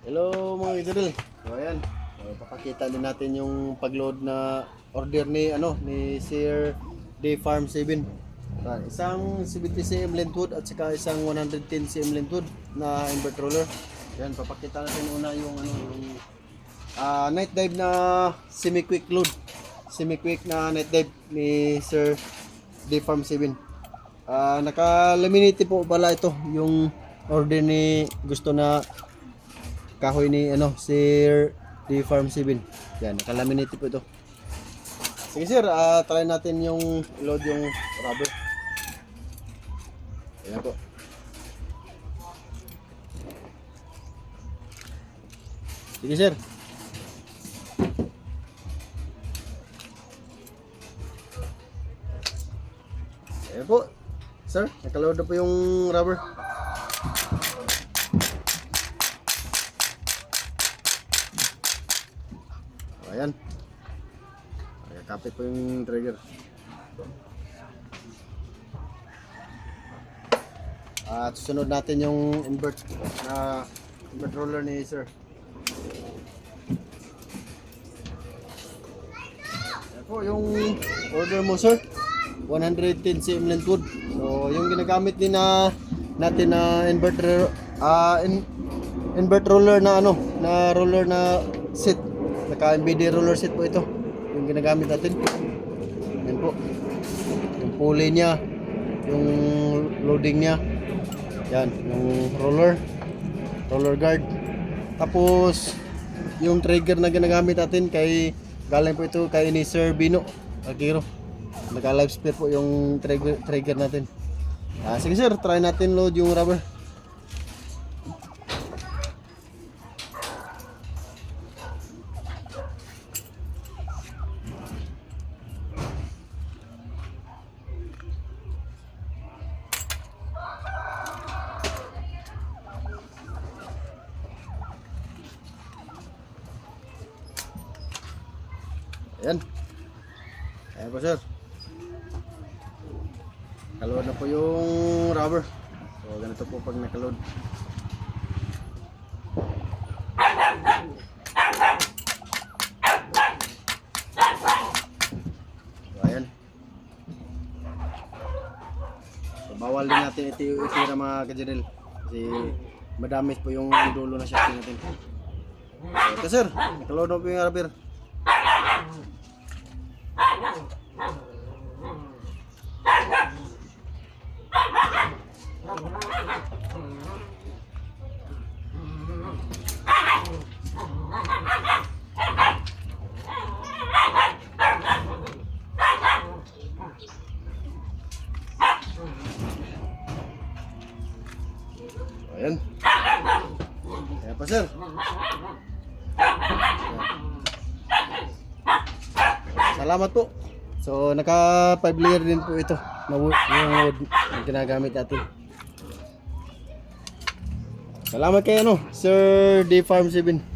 Hello mga idol. So ayan, papakita din natin yung pagload na order ni Sir D Farm 7. Isang 70 cm lengthwood at saka isang 110 cm lengthwood na invert roller. Ayan, papakita natin una yung night dive na semi-quick load. Semi-quick na night dive ni Sir D Farm 7. Naka-laminate po pala ito yung order ni gusto na kahoy ni Sir D Farm 7. Yan, naka-laminate po ito. Sige sir, try natin yung load yung rubber. Ayan po. Sige sir. Ayan po. Sir, naka-load na po yung rubber. Ayan. Kapit po yung trigger. At susunod natin yung invert roller ni sir. Ayan po yung order mo sir. 110 cm lengthwood. So yung ginagamit din natin na invert roller na na roller na seat. Naka-MBD roller set po ito yung ginagamit natin. Yan po yung pulley nya, yung loading nya, yan yung roller guard, tapos yung trigger na ginagamit natin galing po ito kay ni Sir Bino Agiro. Naka live spare po yung trigger natin. Sige sir, try natin load yung rubber. Ayan. Ayan po sir. Nakaload na po yung rubber. So ganito po pag nakaload. So ayan. So bawal din natin itira mga kajanil. Kasi madamis po yung dulo na shafting natin. Okay sir, nakaload na po yung rubber. Ayan. Ayan pa sir. Salamat po. So naka 5 layer din po ito na wood yung ginagamit natin. Salamat kayo Sir D Farm 7.